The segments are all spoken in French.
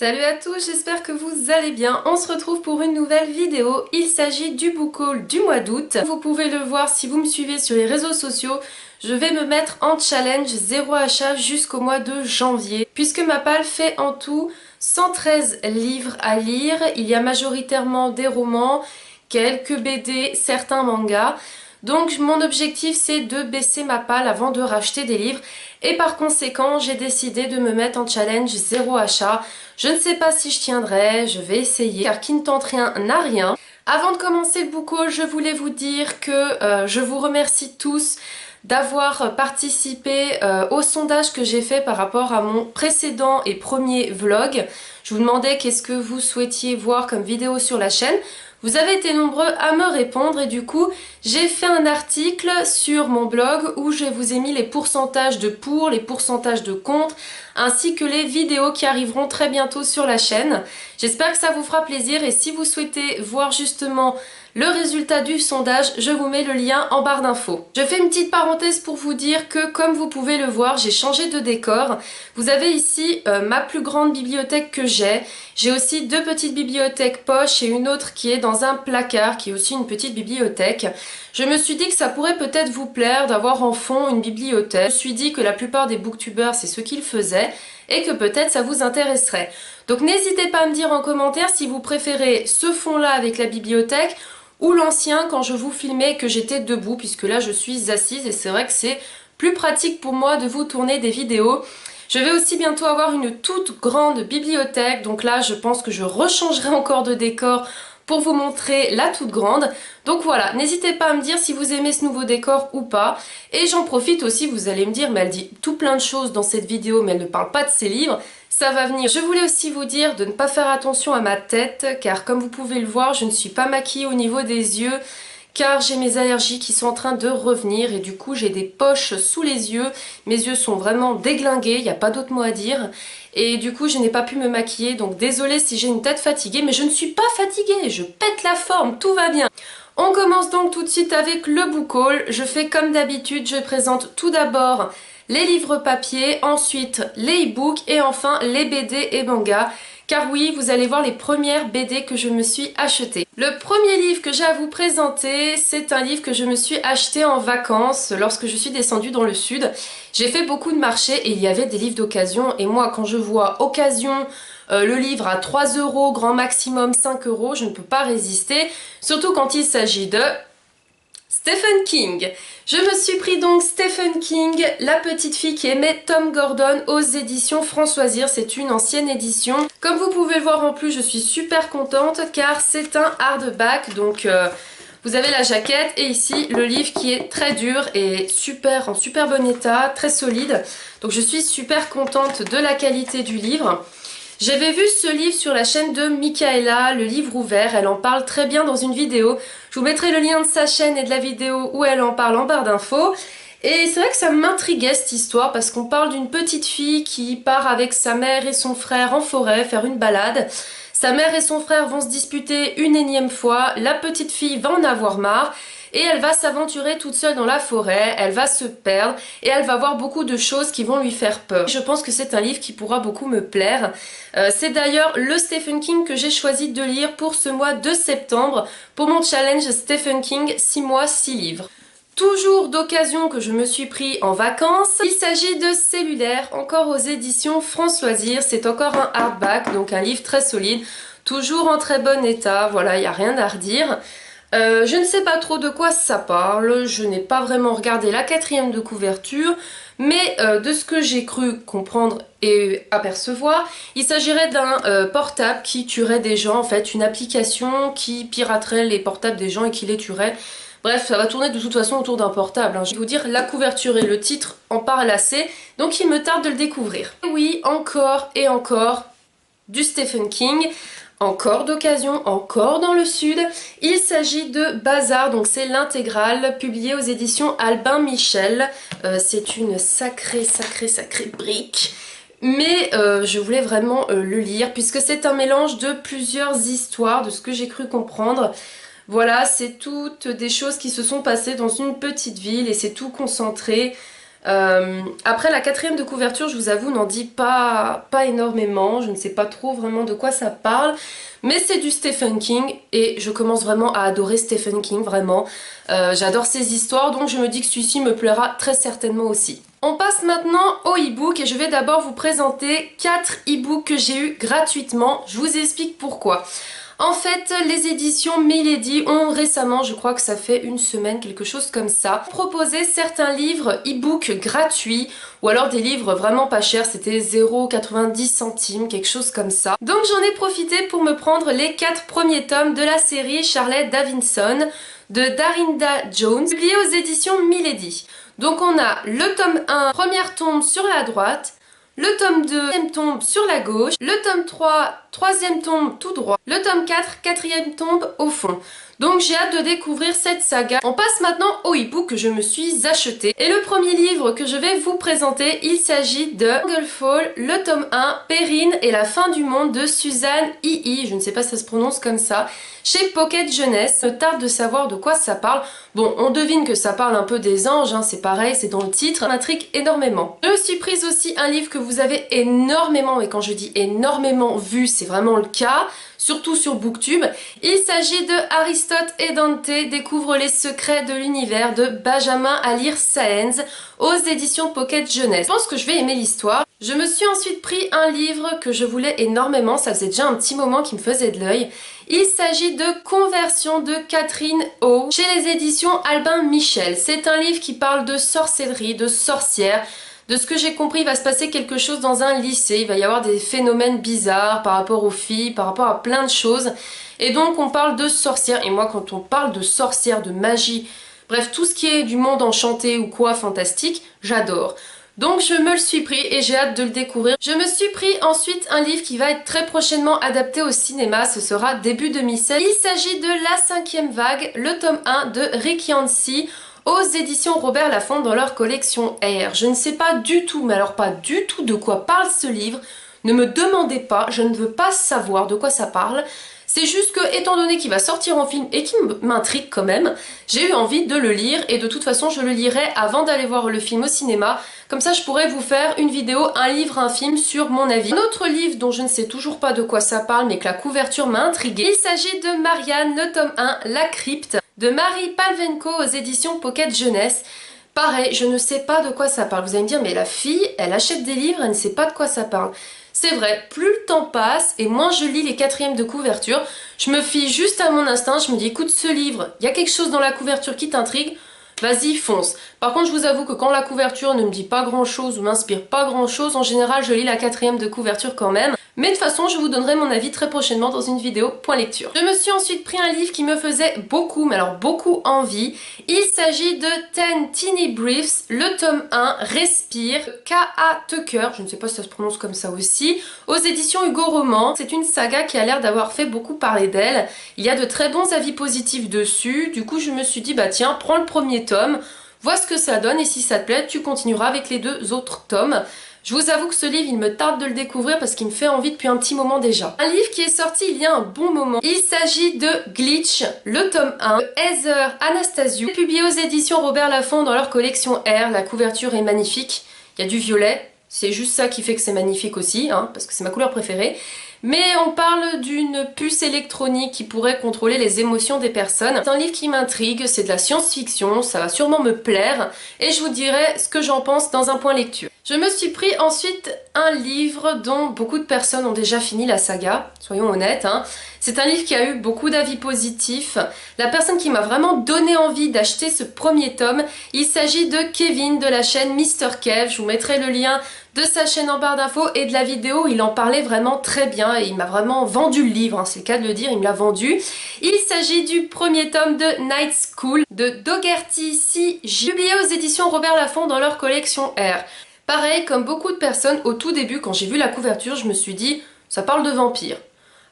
Salut à tous, j'espère que vous allez bien. On se retrouve pour une nouvelle vidéo. Il s'agit du book haul du mois d'août. Vous pouvez le voir si vous me suivez sur les réseaux sociaux. Je vais me mettre en challenge zéro achat jusqu'au mois de janvier. Puisque Mappal fait en tout 113 livres à lire. Il y a majoritairement des romans, quelques BD, certains mangas. Donc mon objectif c'est de baisser ma palle avant de racheter des livres et par conséquent j'ai décidé de me mettre en challenge zéro achat. Je ne sais pas si je tiendrai, je vais essayer car qui ne tente rien n'a rien. Avant de commencer le book haul, je voulais vous dire que je vous remercie tous d'avoir participé au sondage que j'ai fait par rapport à mon précédent et premier vlog. Je vous demandais qu'est-ce que vous souhaitiez voir comme vidéo sur la chaîne. Vous avez été nombreux à me répondre et du coup j'ai fait un article sur mon blog où je vous ai mis les pourcentages de pour, les pourcentages de contre ainsi que les vidéos qui arriveront très bientôt sur la chaîne. J'espère que ça vous fera plaisir et si vous souhaitez voir justement le résultat du sondage, je vous mets le lien en barre d'infos. Je fais une petite parenthèse pour vous dire que comme vous pouvez le voir, j'ai changé de décor. Vous avez ici ma plus grande bibliothèque que j'ai. J'ai aussi deux petites bibliothèques poches et une autre qui est dans un placard qui est aussi une petite bibliothèque. Je me suis dit que ça pourrait peut-être vous plaire d'avoir en fond une bibliothèque. Je me suis dit que la plupart des booktubeurs c'est ce qu'ils faisaient et que peut-être ça vous intéresserait. Donc n'hésitez pas à me dire en commentaire si vous préférez ce fond là avec la bibliothèque ou l'ancien quand je vous filmais que j'étais debout puisque là je suis assise et c'est vrai que c'est plus pratique pour moi de vous tourner des vidéos. Je vais aussi bientôt avoir une toute grande bibliothèque donc là je pense que je rechangerai encore de décor pour vous montrer la toute grande. Donc voilà, n'hésitez pas à me dire si vous aimez ce nouveau décor ou pas. Et j'en profite aussi, vous allez me dire, mais elle dit tout plein de choses dans cette vidéo, mais elle ne parle pas de ses livres. Ça va venir. Je voulais aussi vous dire de ne pas faire attention à ma tête, car comme vous pouvez le voir, je ne suis pas maquillée au niveau des yeux, car j'ai mes allergies qui sont en train de revenir et du coup j'ai des poches sous les yeux. Mes yeux sont vraiment déglingués, il n'y a pas d'autre mot à dire. Et du coup je n'ai pas pu me maquiller, donc désolée si j'ai une tête fatiguée, mais je ne suis pas fatiguée, je pète la forme, tout va bien. On commence donc tout de suite avec le book haul. Je fais comme d'habitude, je présente tout d'abord les livres papier, ensuite les e-books et enfin les BD et mangas. Car oui, vous allez voir les premières BD que je me suis achetées. Le premier livre que j'ai à vous présenter, c'est un livre que je me suis acheté en vacances lorsque je suis descendue dans le sud. J'ai fait beaucoup de marchés et il y avait des livres d'occasion. Et moi, quand je vois occasion, le livre à 3 €, grand maximum 5 €, je ne peux pas résister. Surtout quand il s'agit de Stephen King. Je me suis pris donc Stephen King, La petite fille qui aimait Tom Gordon aux éditions Françoisir. C'est une ancienne édition. Comme vous pouvez le voir en plus, je suis super contente car c'est un hardback. Donc vous avez la jaquette et ici le livre qui est très dur et en super bon état, très solide. Donc je suis super contente de la qualité du livre. J'avais vu ce livre sur la chaîne de Michaela, le livre ouvert, elle en parle très bien dans une vidéo. Je vous mettrai le lien de sa chaîne et de la vidéo où elle en parle en barre d'infos. Et c'est vrai que ça m'intriguait cette histoire parce qu'on parle d'une petite fille qui part avec sa mère et son frère en forêt faire une balade. Sa mère et son frère vont se disputer une énième fois, la petite fille va en avoir marre. Et elle va s'aventurer toute seule dans la forêt, elle va se perdre et elle va voir beaucoup de choses qui vont lui faire peur. Je pense que c'est un livre qui pourra beaucoup me plaire. C'est d'ailleurs le Stephen King que j'ai choisi de lire pour ce mois de septembre, pour mon challenge Stephen King 6 mois 6 livres. Toujours d'occasion que je me suis pris en vacances, il s'agit de Cellulaire, encore aux éditions Françoisir. C'est encore un hardback, donc un livre très solide, toujours en très bon état, voilà, il n'y a rien à redire. Je ne sais pas trop de quoi ça parle, je n'ai pas vraiment regardé la quatrième de couverture, mais de ce que j'ai cru comprendre et apercevoir, il s'agirait d'un portable qui tuerait des gens, en fait, une application qui piraterait les portables des gens et qui les tuerait. Bref, ça va tourner de toute façon autour d'un portable, hein. Je vais vous dire, la couverture et le titre en parlent assez, donc il me tarde de le découvrir. Et oui, encore et encore du Stephen King. Encore d'occasion, encore dans le sud. Il s'agit de Bazar, donc c'est l'intégrale publiée aux éditions Albin Michel. C'est une sacrée brique. Mais je voulais vraiment le lire puisque c'est un mélange de plusieurs histoires, de ce que j'ai cru comprendre. Voilà, c'est toutes des choses qui se sont passées dans une petite ville et c'est tout concentré Après la quatrième de couverture, je vous avoue, n'en dit pas énormément, je ne sais pas trop vraiment de quoi ça parle, mais c'est du Stephen King et je commence vraiment à adorer Stephen King, vraiment. J'adore ses histoires, donc je me dis que celui-ci me plaira très certainement aussi. On passe maintenant au e-book et je vais d'abord vous présenter 4 e-books que j'ai eu gratuitement. Je vous explique pourquoi. En fait, les éditions Milady ont récemment, je crois que ça fait une semaine, quelque chose comme ça, proposé certains livres e-book gratuits ou alors des livres vraiment pas chers, c'était 0,90 centimes, quelque chose comme ça. Donc j'en ai profité pour me prendre les 4 premiers tomes de la série Charlotte Davidson de Darynda Jones, publié aux éditions Milady. Donc on a le tome 1, première tombe sur la droite, le tome 2, deuxième tombe sur la gauche, le tome 3, troisième tombe tout droit, le tome 4, quatrième tombe au fond. Donc j'ai hâte de découvrir cette saga. On passe maintenant au e-book que je me suis acheté. Et le premier livre que je vais vous présenter, il s'agit de Junglefall, le tome 1, Perrine et la fin du monde de Suzanne Ii, je ne sais pas si ça se prononce comme ça, chez Pocket Jeunesse. Me tarde de savoir de quoi ça parle. Bon, on devine que ça parle un peu des anges, hein, c'est pareil, c'est dans le titre, ça m'intrigue énormément. Je me suis prise aussi un livre que vous avez énormément, et quand je dis énormément vu, c'est vraiment le cas, surtout sur Booktube. Il s'agit de Aristote et Dante découvrent les secrets de l'univers de Benjamin Alire Sáenz aux éditions Pocket Jeunesse. Je pense que je vais aimer l'histoire. Je me suis ensuite pris un livre que je voulais énormément, ça faisait déjà un petit moment qui me faisait de l'œil. Il s'agit de Conversion de Catherine O chez les éditions Albin Michel. C'est un livre qui parle de sorcellerie, de sorcières. De ce que j'ai compris, il va se passer quelque chose dans un lycée, il va y avoir des phénomènes bizarres par rapport aux filles, par rapport à plein de choses. Et donc on parle de sorcières, et moi quand on parle de sorcières, de magie, bref tout ce qui est du monde enchanté ou quoi fantastique, j'adore. Donc je me le suis pris et j'ai hâte de le découvrir. Je me suis pris ensuite un livre qui va être très prochainement adapté au cinéma, ce sera début 2016. Il s'agit de La cinquième vague, le tome 1 de Rick Yancey, aux éditions Robert Laffont dans leur collection Air. Je ne sais pas du tout, mais alors pas du tout de quoi parle ce livre. Ne me demandez pas, je ne veux pas savoir de quoi ça parle. C'est juste que, étant donné qu'il va sortir en film et qu'il m'intrigue quand même, j'ai eu envie de le lire et de toute façon je le lirai avant d'aller voir le film au cinéma. Comme ça je pourrais vous faire une vidéo, un livre, un film sur mon avis. Un autre livre dont je ne sais toujours pas de quoi ça parle mais que la couverture m'a intriguée. Il s'agit de Marianne, le tome 1, La crypte, de Marie Palvenko aux éditions Pocket Jeunesse. Pareil, je ne sais pas de quoi ça parle. Vous allez me dire, mais la fille, elle achète des livres, elle ne sait pas de quoi ça parle. C'est vrai, plus le temps passe et moins je lis les quatrièmes de couverture, je me fie juste à mon instinct, je me dis écoute ce livre, il y a quelque chose dans la couverture qui t'intrigue, vas-y fonce. Par contre je vous avoue que quand la couverture ne me dit pas grand chose ou m'inspire pas grand chose, en général je lis la quatrième de couverture quand même. Mais de toute façon je vous donnerai mon avis très prochainement dans une vidéo point lecture. Je me suis ensuite pris un livre qui me faisait beaucoup, mais alors beaucoup envie. Il s'agit de 10 Teeny Briefs, le tome 1, Respire, K.A. Tucker, je ne sais pas si ça se prononce comme ça aussi, aux éditions Hugo Roman. C'est une saga qui a l'air d'avoir fait beaucoup parler d'elle. Il y a de très bons avis positifs dessus, du coup je me suis dit bah tiens, prends le premier tome, vois ce que ça donne et si ça te plaît, tu continueras avec les 2 autres tomes. Je vous avoue que ce livre, il me tarde de le découvrir parce qu'il me fait envie depuis un petit moment déjà. Un livre qui est sorti il y a un bon moment. Il s'agit de Glitch, le tome 1, de Heather Anastasiou, publié aux éditions Robert Laffont dans leur collection R. La couverture est magnifique. Il y a du violet. C'est juste ça qui fait que c'est magnifique aussi, hein, parce que c'est ma couleur préférée. Mais on parle d'une puce électronique qui pourrait contrôler les émotions des personnes. C'est un livre qui m'intrigue, c'est de la science-fiction, ça va sûrement me plaire. Et je vous dirai ce que j'en pense dans un point lecture. Je me suis pris ensuite un livre dont beaucoup de personnes ont déjà fini la saga, soyons honnêtes, hein. C'est un livre qui a eu beaucoup d'avis positifs. La personne qui m'a vraiment donné envie d'acheter ce premier tome, il s'agit de Kevin de la chaîne Mister Kev. Je vous mettrai le lien de sa chaîne en barre d'infos et de la vidéo, il en parlait vraiment très bien et il m'a vraiment vendu le livre, hein, c'est le cas de le dire, il me l'a vendu. Il s'agit du premier tome de Night School de Dougherty C. J, publié aux éditions Robert Laffont dans leur collection R. Pareil, comme beaucoup de personnes, au tout début, quand j'ai vu la couverture, je me suis dit, ça parle de vampires.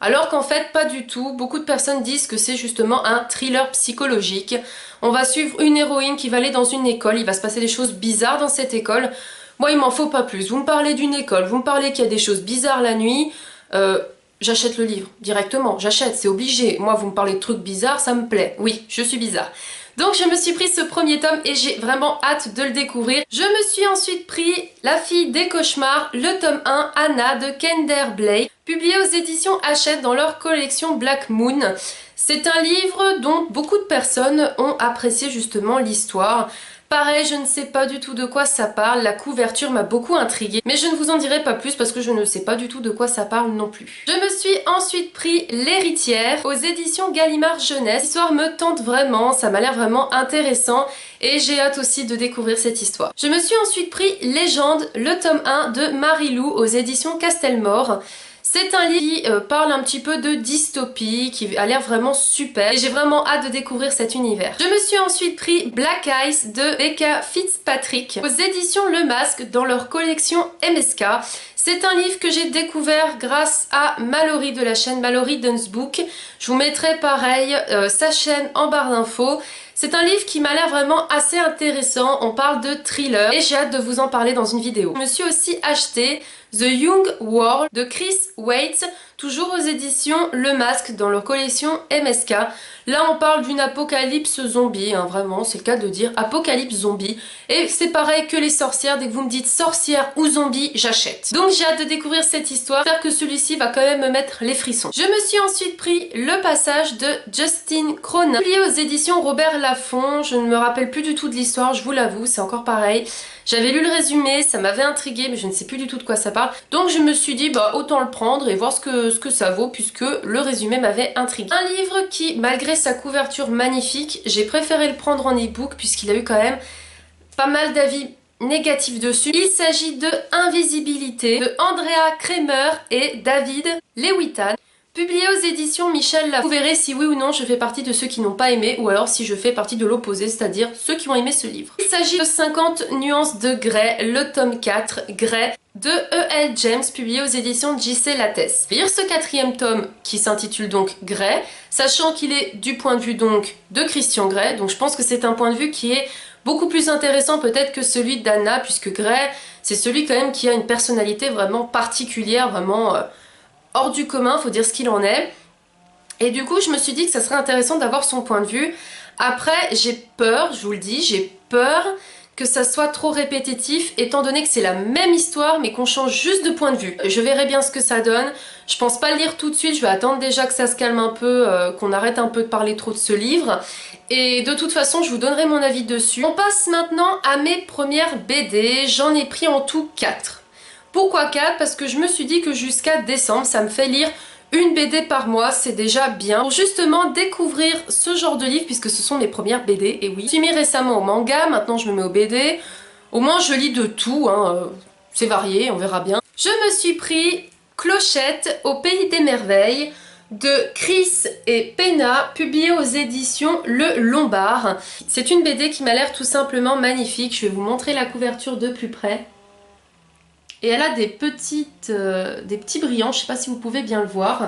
Alors qu'en fait, pas du tout. Beaucoup de personnes disent que c'est justement un thriller psychologique. On va suivre une héroïne qui va aller dans une école, il va se passer des choses bizarres dans cette école. Moi, il m'en faut pas plus. Vous me parlez d'une école, vous me parlez qu'il y a des choses bizarres la nuit, j'achète le livre directement, j'achète, c'est obligé. Moi, vous me parlez de trucs bizarres, ça me plaît. Oui, je suis bizarre. Donc je me suis pris ce premier tome et j'ai vraiment hâte de le découvrir. Je me suis ensuite pris La fille des cauchemars, le tome 1, Anna de Kender Blake, publié aux éditions Hachette dans leur collection Black Moon. C'est un livre dont beaucoup de personnes ont apprécié justement l'histoire. Pareil, je ne sais pas du tout de quoi ça parle, la couverture m'a beaucoup intriguée, mais je ne vous en dirai pas plus parce que je ne sais pas du tout de quoi ça parle non plus. Je me suis ensuite pris L'héritière aux éditions Gallimard Jeunesse. L'histoire me tente vraiment, ça m'a l'air vraiment intéressant et j'ai hâte aussi de découvrir cette histoire. Je me suis ensuite pris Légende, le tome 1 de Marie-Lou aux éditions Castelmore. C'est un livre qui parle un petit peu de dystopie, qui a l'air vraiment super et j'ai vraiment hâte de découvrir cet univers. Je me suis ensuite pris Black Eyes de Becca Fitzpatrick aux éditions Le Masque dans leur collection MSK. C'est un livre que j'ai découvert grâce à Mallory de la chaîne Mallory Dunsbook. Je vous mettrai pareil sa chaîne en barre d'infos. C'est un livre qui m'a l'air vraiment assez intéressant, on parle de thriller et j'ai hâte de vous en parler dans une vidéo. Je me suis aussi acheté The Young World de Chris Waits, toujours aux éditions Le Masque dans leur collection MSK. Là on parle d'une apocalypse zombie, hein, vraiment c'est le cas de dire apocalypse zombie. Et c'est pareil que les sorcières, dès que vous me dites sorcière ou zombie, j'achète. Donc j'ai hâte de découvrir cette histoire, j'espère que celui-ci va quand même me mettre les frissons. Je me suis ensuite pris Le Passage de Justin Cronin, publié aux éditions Robert Laffont. Je ne me rappelle plus du tout de l'histoire, je vous l'avoue, c'est encore pareil. J'avais lu le résumé, ça m'avait intrigué mais je ne sais plus du tout de quoi ça parle. Donc je me suis dit bah autant le prendre et voir ce que ça vaut puisque le résumé m'avait intrigué. Un livre qui, malgré sa couverture magnifique, j'ai préféré le prendre en e-book puisqu'il a eu quand même pas mal d'avis négatifs dessus. Il s'agit de Invisibilité de Andrea Kremer et David Lewitan. Publié aux éditions Michel Lafon. Vous verrez si oui ou non je fais partie de ceux qui n'ont pas aimé ou alors si je fais partie de l'opposé, c'est-à-dire ceux qui ont aimé ce livre. Il s'agit de 50 nuances de Grey, le tome 4, Grey, de E.L. James, publié aux éditions J.C. Lattès. Lire ce quatrième tome qui s'intitule donc Grey, sachant qu'il est du point de vue donc de Christian Grey, donc je pense que c'est un point de vue qui est beaucoup plus intéressant peut-être que celui d'Anna, puisque Grey, c'est celui quand même qui a une personnalité vraiment particulière, vraiment hors du commun, faut dire ce qu'il en est. Et du coup, je me suis dit que ça serait intéressant d'avoir son point de vue. Après, j'ai peur, je vous le dis, j'ai peur que ça soit trop répétitif, étant donné que c'est la même histoire, mais qu'on change juste de point de vue. Je verrai bien ce que ça donne. Je pense pas le lire tout de suite, je vais attendre déjà que ça se calme un peu, qu'on arrête un peu de parler trop de ce livre. Et de toute façon, je vous donnerai mon avis dessus. On passe maintenant à mes premières BD. J'en ai pris en tout 4. Pourquoi 4? Parce que je me suis dit que jusqu'à décembre, ça me fait lire une BD par mois, c'est déjà bien. Pour justement découvrir ce genre de livre, puisque ce sont mes premières BD, et oui. Je suis mis récemment au manga, maintenant je me mets au BD. Au moins je lis de tout, hein, c'est varié, on verra bien. Je me suis pris Clochette au pays des merveilles de Chris et Pena, publié aux éditions Le Lombard. C'est une BD qui m'a l'air tout simplement magnifique, je vais vous montrer la couverture de plus près. Et elle a des petits brillants, je ne sais pas si vous pouvez bien le voir.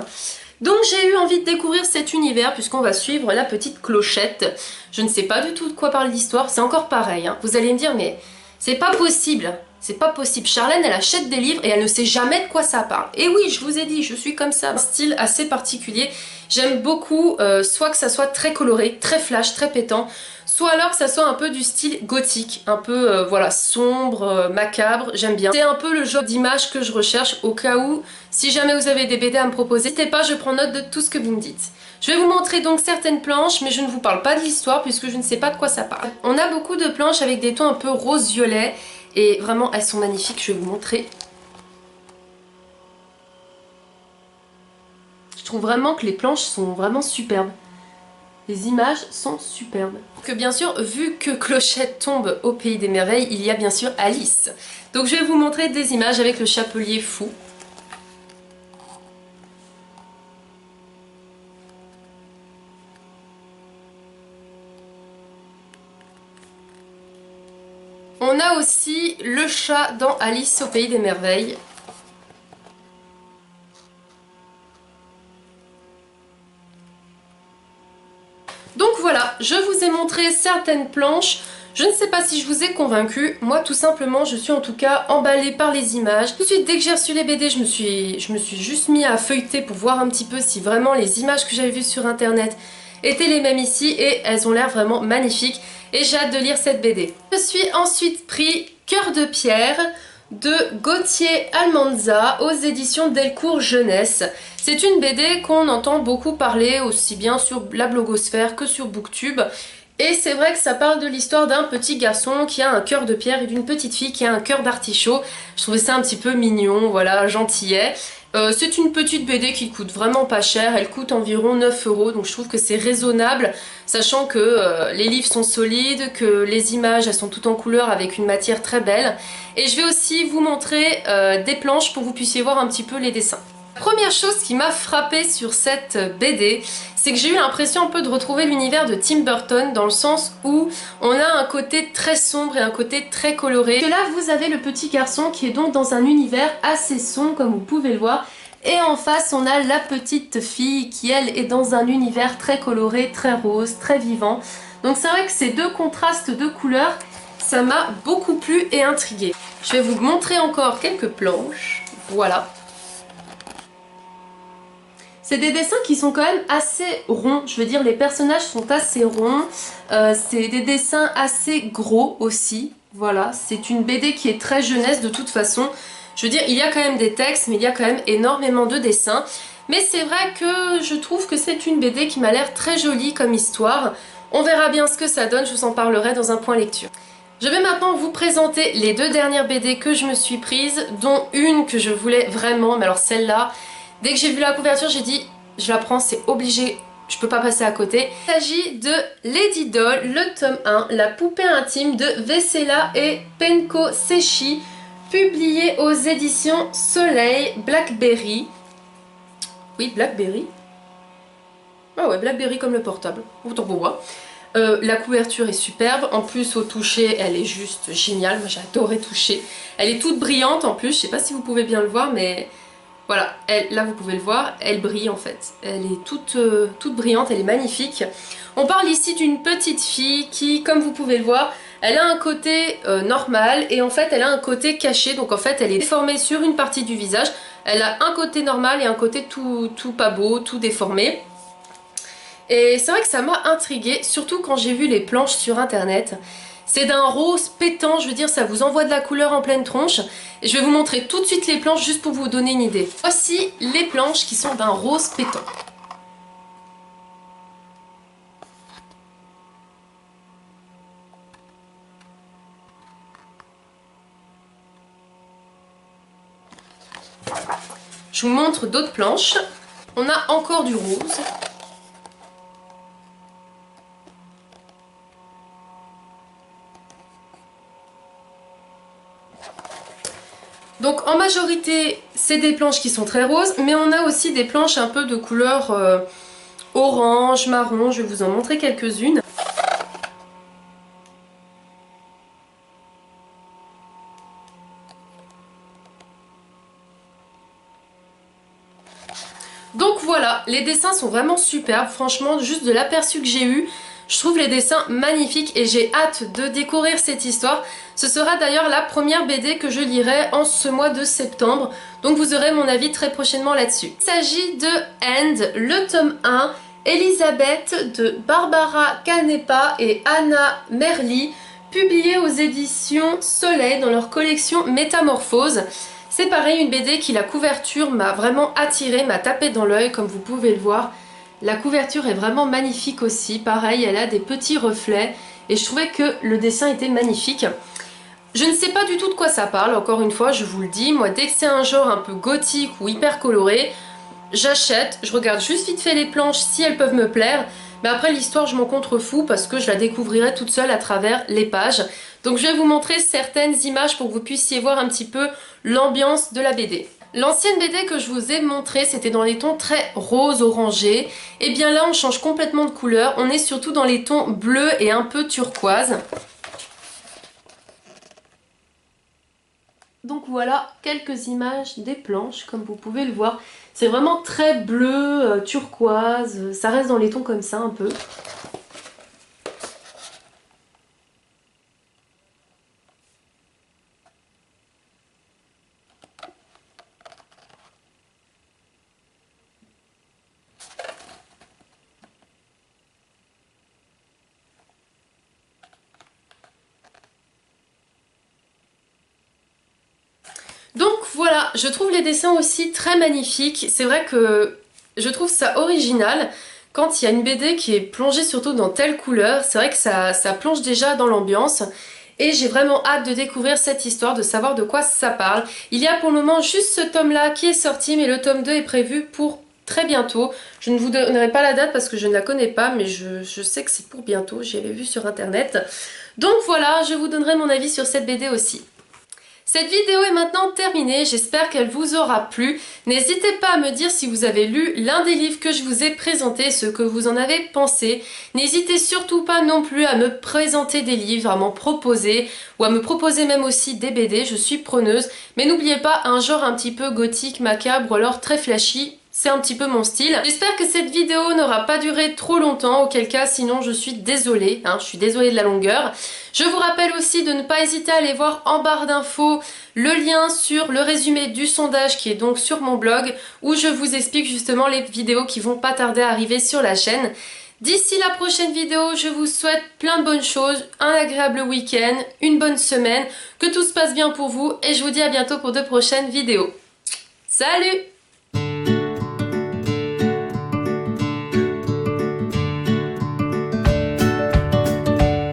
Donc j'ai eu envie de découvrir cet univers puisqu'on va suivre la petite Clochette. Je ne sais pas du tout de quoi parle l'histoire, c'est encore pareil, hein. Vous allez me dire mais c'est pas possible, c'est pas possible. Charlène elle achète des livres et elle ne sait jamais de quoi ça parle. Et oui, je vous ai dit, je suis comme ça. Un style assez particulier. J'aime beaucoup soit que ça soit très coloré, très flash, très pétant, soit alors que ça soit un peu du style gothique, un peu voilà, sombre, macabre, j'aime bien. C'est un peu le genre d'image que je recherche au cas où, si jamais vous avez des BD à me proposer, n'hésitez pas, je prends note de tout ce que vous me dites. Je vais vous montrer donc certaines planches, mais je ne vous parle pas de l'histoire puisque je ne sais pas de quoi ça parle. On a beaucoup de planches avec des tons un peu rose-violet et vraiment elles sont magnifiques, je vais vous montrer. Je trouve vraiment que les planches sont vraiment superbes. Les images sont superbes. Que bien sûr, vu que Clochette tombe au pays des merveilles, il y a bien sûr Alice. Donc je vais vous montrer des images avec le chapelier fou. On a aussi le chat dans Alice au pays des merveilles. Donc voilà, je vous ai montré certaines planches. Je ne sais pas si je vous ai convaincu. Moi tout simplement je suis en tout cas emballée par les images. Tout de suite dès que j'ai reçu les BD je me suis juste mis à feuilleter pour voir un petit peu si vraiment les images que j'avais vues sur internet étaient les mêmes ici et elles ont l'air vraiment magnifiques et j'ai hâte de lire cette BD. Je suis ensuite pris Cœur de pierre de Gauthier Almanza aux éditions Delcourt Jeunesse. C'est une BD qu'on entend beaucoup parler aussi bien sur la blogosphère que sur Booktube. Et c'est vrai que ça parle de l'histoire d'un petit garçon qui a un cœur de pierre et d'une petite fille qui a un cœur d'artichaut. Je trouvais ça un petit peu mignon, voilà, gentillet. C'est une petite BD qui coûte vraiment pas cher, elle coûte environ 9 €, donc je trouve que c'est raisonnable, sachant que les livres sont solides, que les images elles sont toutes en couleur avec une matière très belle. Et je vais aussi vous montrer des planches pour que vous puissiez voir un petit peu les dessins. La première chose qui m'a frappée sur cette BD, c'est que j'ai eu l'impression un peu de retrouver l'univers de Tim Burton dans le sens où on a un côté très sombre et un côté très coloré. Et là vous avez le petit garçon qui est donc dans un univers assez sombre comme vous pouvez le voir. Et en face on a la petite fille qui elle est dans un univers très coloré, très rose, très vivant. Donc c'est vrai que ces deux contrastes de couleurs, ça m'a beaucoup plu et intriguée. Je vais vous montrer encore quelques planches. Voilà. C'est des dessins qui sont quand même assez ronds, je veux dire les personnages sont assez ronds, c'est des dessins assez gros aussi, voilà, c'est une BD qui est très jeunesse de toute façon, je veux dire il y a quand même des textes mais il y a quand même énormément de dessins, mais c'est vrai que je trouve que c'est une BD qui m'a l'air très jolie comme histoire, on verra bien ce que ça donne, je vous en parlerai dans un point lecture. Je vais maintenant vous présenter les deux dernières BD que je me suis prises, dont une que je voulais vraiment, mais alors celle-là, dès que j'ai vu la couverture, j'ai dit je la prends, c'est obligé, je peux pas passer à côté. Il s'agit de Lady Doll, le tome 1, la poupée intime de Vessela et Penko Sechi, publié aux éditions Soleil Blackberry. Oui, Blackberry. Ah ouais, Blackberry comme le portable, autant pour moi. La couverture est superbe, en plus au toucher elle est juste géniale, moi j'ai adoré toucher. Elle est toute brillante en plus, je sais pas si vous pouvez bien le voir mais voilà, là vous pouvez le voir, elle brille en fait. Elle est toute brillante, elle est magnifique. On parle ici d'une petite fille qui, comme vous pouvez le voir, elle a un côté normal et en fait elle a un côté caché, donc en fait elle est déformée sur une partie du visage. Elle a un côté normal et un côté tout pas beau, tout déformé. Et c'est vrai que ça m'a intriguée, surtout quand j'ai vu les planches sur internet. C'est d'un rose pétant, je veux dire, ça vous envoie de la couleur en pleine tronche. Et je vais vous montrer tout de suite les planches juste pour vous donner une idée. Voici les planches qui sont d'un rose pétant. Je vous montre d'autres planches. On a encore du rose. Donc en majorité, c'est des planches qui sont très roses, mais on a aussi des planches un peu de couleur orange, marron, je vais vous en montrer quelques-unes. Donc voilà, les dessins sont vraiment superbes, franchement, juste de l'aperçu que j'ai eu, je trouve les dessins magnifiques et j'ai hâte de découvrir cette histoire. Ce sera d'ailleurs la première BD que je lirai en ce mois de septembre, donc vous aurez mon avis très prochainement là-dessus. Il s'agit de End, le tome 1, Elisabeth de Barbara Canepa et Anna Merli, publié aux éditions Soleil dans leur collection Métamorphose. C'est pareil, une BD qui la couverture m'a vraiment attirée, m'a tapé dans l'œil comme vous pouvez le voir. La couverture est vraiment magnifique aussi, pareil elle a des petits reflets et je trouvais que le dessin était magnifique. Je ne sais pas du tout de quoi ça parle, encore une fois je vous le dis, moi dès que c'est un genre un peu gothique ou hyper coloré, j'achète, je regarde juste vite fait les planches si elles peuvent me plaire, mais après l'histoire je m'en contrefous parce que je la découvrirai toute seule à travers les pages. Donc je vais vous montrer certaines images pour que vous puissiez voir un petit peu l'ambiance de la BD. L'ancienne BD que je vous ai montrée, c'était dans les tons très rose orangé. Et bien là, on change complètement de couleur. On est surtout dans les tons bleus et un peu turquoise. Donc voilà quelques images des planches, comme vous pouvez le voir. C'est vraiment très bleu, turquoise. Ça reste dans les tons comme ça un peu. je trouve les dessins aussi très magnifiques. C'est vrai que je trouve ça original quand il y a une BD qui est plongée surtout dans telle couleur. C'est vrai que ça plonge déjà dans l'ambiance. Et j'ai vraiment hâte de découvrir cette histoire, de savoir de quoi ça parle. Il y a pour le moment juste ce tome-là qui est sorti, mais le tome 2 est prévu pour très bientôt. Je ne vous donnerai pas la date parce que je ne la connais pas, mais je sais que c'est pour bientôt, j'y avais vu sur internet. Donc voilà, je vous donnerai mon avis sur cette BD aussi. Cette vidéo est maintenant terminée, j'espère qu'elle vous aura plu. N'hésitez pas à me dire si vous avez lu l'un des livres que je vous ai présentés, ce que vous en avez pensé. N'hésitez surtout pas non plus à me présenter des livres, à m'en proposer, ou à me proposer même aussi des BD, je suis preneuse. Mais n'oubliez pas un genre un petit peu gothique, macabre, ou alors très flashy. C'est un petit peu mon style. J'espère que cette vidéo n'aura pas duré trop longtemps, auquel cas sinon je suis désolée, je suis désolée de la longueur. Je vous rappelle aussi de ne pas hésiter à aller voir en barre d'infos le lien sur le résumé du sondage qui est donc sur mon blog où je vous explique justement les vidéos qui vont pas tarder à arriver sur la chaîne. D'ici la prochaine vidéo, je vous souhaite plein de bonnes choses, un agréable week-end, une bonne semaine, que tout se passe bien pour vous et je vous dis à bientôt pour de prochaines vidéos. Salut!